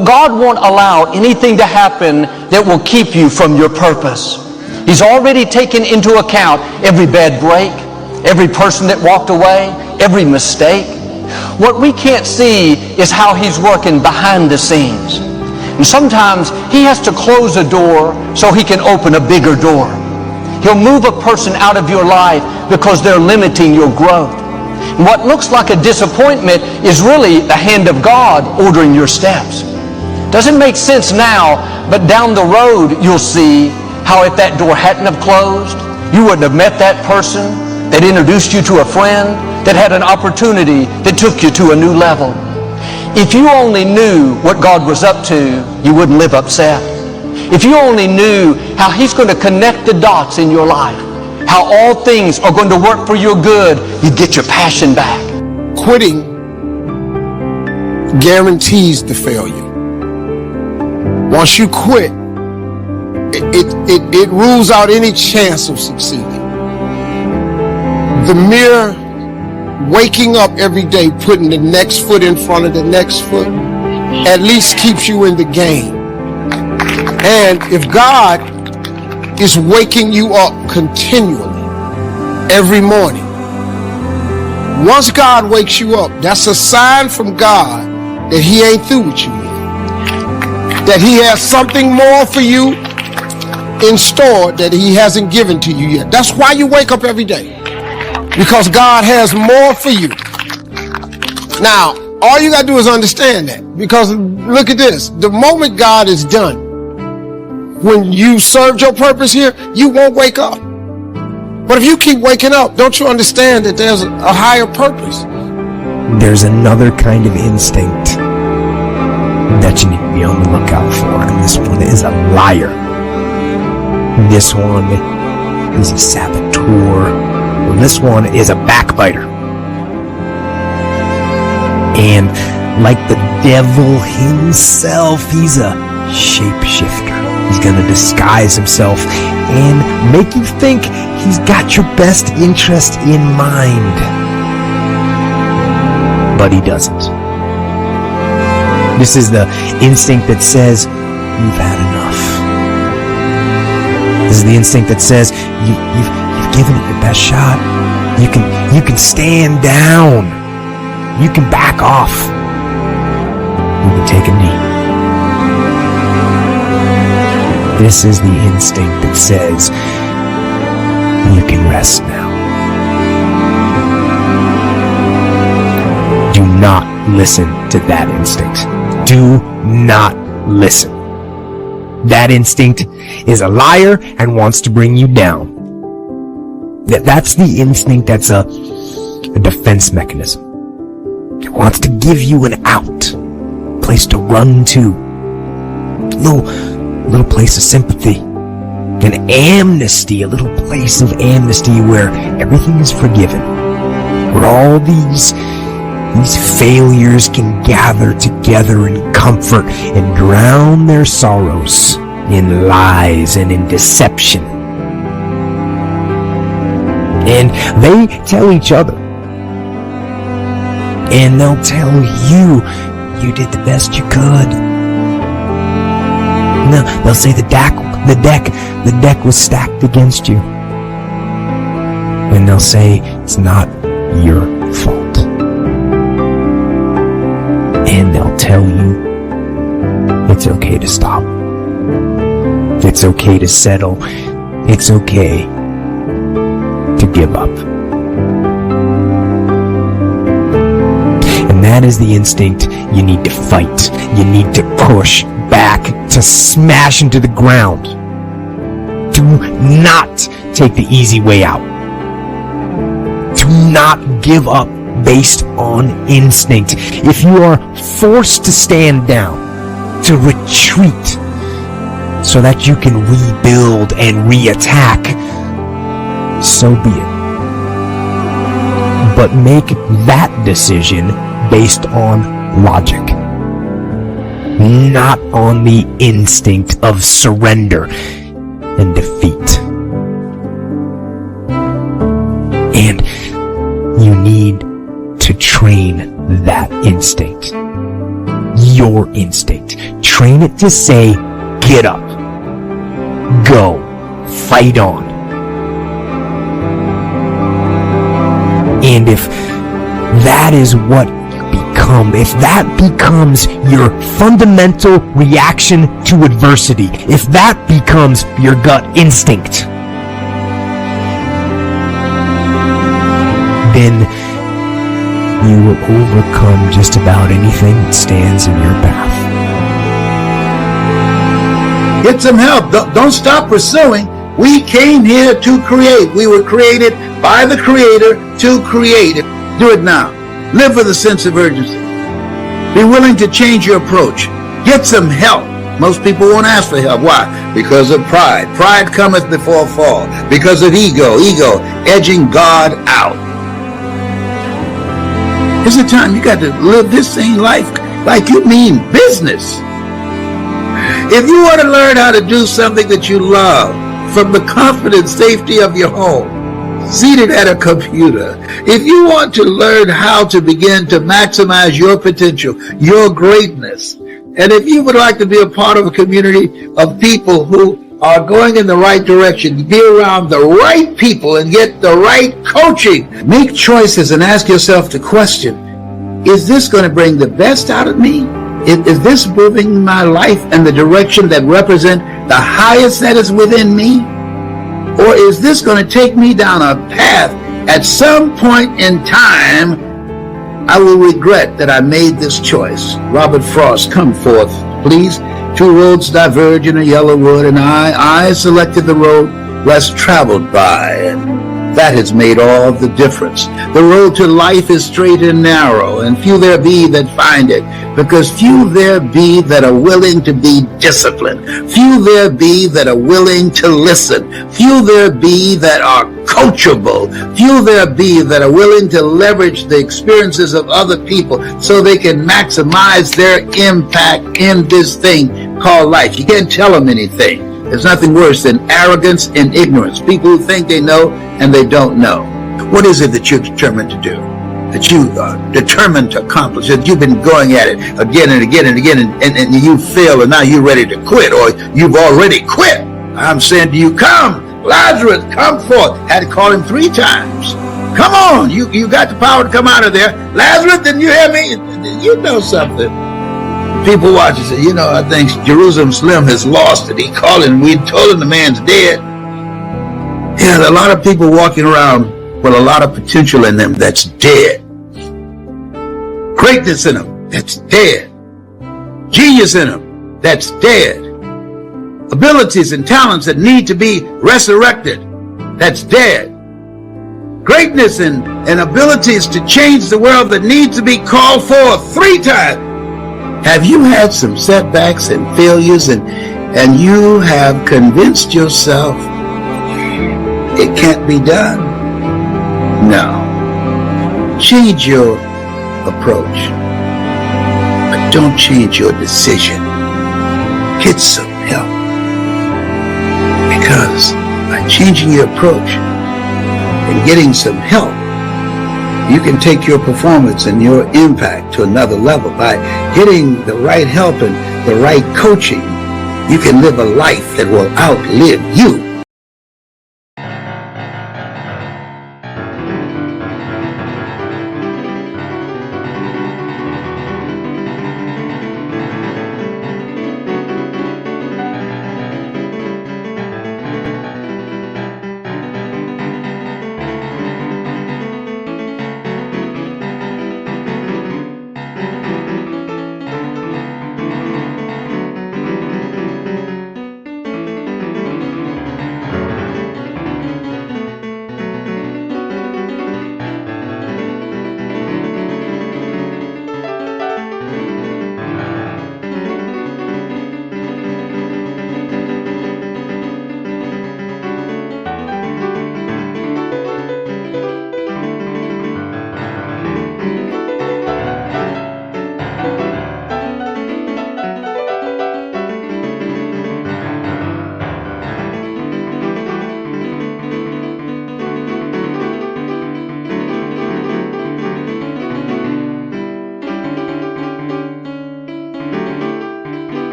But God won't allow anything to happen that will keep you from your purpose. He's already taken into account every bad break, every person that walked away, every mistake. What we can't see is how He's working behind the scenes. And sometimes He has to close a door so He can open a bigger door. He'll move a person out of your life because they're limiting your growth. And what looks like a disappointment is really the hand of God ordering your steps. Doesn't make sense now, but down the road you'll see how if that door hadn't have closed, you wouldn't have met that person that introduced you to a friend, that had an opportunity that took you to a new level. If you only knew what God was up to, you wouldn't live upset. If you only knew how He's going to connect the dots in your life, how all things are going to work for your good, you'd get your passion back. Quitting guarantees the failure. Once you quit, it rules out any chance of succeeding. The mere waking up every day, putting the next foot in front of the next foot, at least keeps you in the game. And if God is waking you up continually every morning, once God wakes you up, that's a sign from God that He ain't through with you yet. That He has something more for you in store that He hasn't given to you yet. That's why you wake up every day. Because God has more for you. Now, all you got to do is understand that. Because look at this. The moment God is done, when you served your purpose here, you won't wake up. But if you keep waking up, don't you understand that there's a higher purpose? There's another kind of instinct that you need to be on the lookout for. And this one is a liar. This one is a saboteur. This one is a backbiter. And like the devil himself, he's a shapeshifter. He's going to disguise himself and make you think he's got your best interest in mind. But he doesn't. This is the instinct that says, you've had enough. This is the instinct that says, you've given it your best shot. You can stand down. You can back off. You can take a knee. This is the instinct that says, you can rest now. Do not listen to that instinct. Do not listen. That instinct is a liar and wants to bring you down. That's the instinct that's a defense mechanism. It wants to give you an out, a place to run to, a little place of sympathy, an amnesty, a little place of amnesty where everything is forgiven, where all these failures can gather together in comfort and drown their sorrows in lies and in deception. And they tell each other. And they'll tell you, you did the best you could. No, they'll say the deck was stacked against you. And they'll say, it's not your fault. And they'll tell you, it's okay to stop. It's okay to settle. It's okay to give up. And that is the instinct you need to fight. You need to push back, to smash into the ground. Do not take the easy way out. Do not give up based on instinct. If you are forced to stand down, to retreat, so that you can rebuild and re-attack, so be it. But make that decision based on logic, not on the instinct of surrender and defeat. And you need to train that instinct. your instinct. Train it to say, get up, go, fight on. And if that is what if that becomes your fundamental reaction to adversity, if that becomes your gut instinct, then you will overcome just about anything that stands in your path. Get some help. Don't stop pursuing. We came here to create. We were created by the Creator to create. Do it now. Live with a sense of urgency. Be willing to change your approach. Get some help. Most people won't ask for help. Why? Because of pride. Pride cometh before fall. Because of ego edging God out. It's a time you got to live this thing life like you mean business. If you want to learn how to do something that you love from the comfort and safety of your home, seated at a computer, if you want to learn how to begin to maximize your potential, your greatness, and if you would like to be a part of a community of people who are going in the right direction, be around the right people and get the right coaching, make choices and ask yourself the question, is this going to bring the best out of me? Is this moving my life in the direction that represents the highest that is within me? Or is this going to take me down a path at some point in time I will regret that I made this choice? Robert Frost, come forth, please. Two roads diverge in a yellow wood, and I selected the road less traveled by, and that has made all the difference. The road to life is straight and narrow, and few there be that find it, because few there be that are willing to be disciplined. Few there be that are willing to listen. Few there be that are coachable. Few there be that are willing to leverage the experiences of other people so they can maximize their impact in this thing called life. You can't tell them anything. There's nothing worse than arrogance and ignorance. People who think they know and they don't know. What is it that you're determined to do? That you are determined to accomplish? That you've been going at it again and again and again and you fail and now you're ready to quit, or you've already quit. I'm saying to you, come, Lazarus, come forth. Had to call him 3 times. Come on, you got the power to come out of there. Lazarus, didn't you hear me? You know something. People watch and say, I think Jerusalem Slim has lost it. He called him, we told him the man's dead. Yeah, there are a lot of people walking around with a lot of potential in them that's dead. Greatness in them, that's dead. Genius in them, that's dead. Abilities and talents that need to be resurrected, that's dead. Greatness and abilities to change the world that needs to be called forth 3 times. Have you had some setbacks and failures and you have convinced yourself it can't be done? No. Change your approach, but don't change your decision. Get some help. Because by changing your approach and getting some help, you can take your performance and your impact to another level. By getting the right help and the right coaching, you can live a life that will outlive you.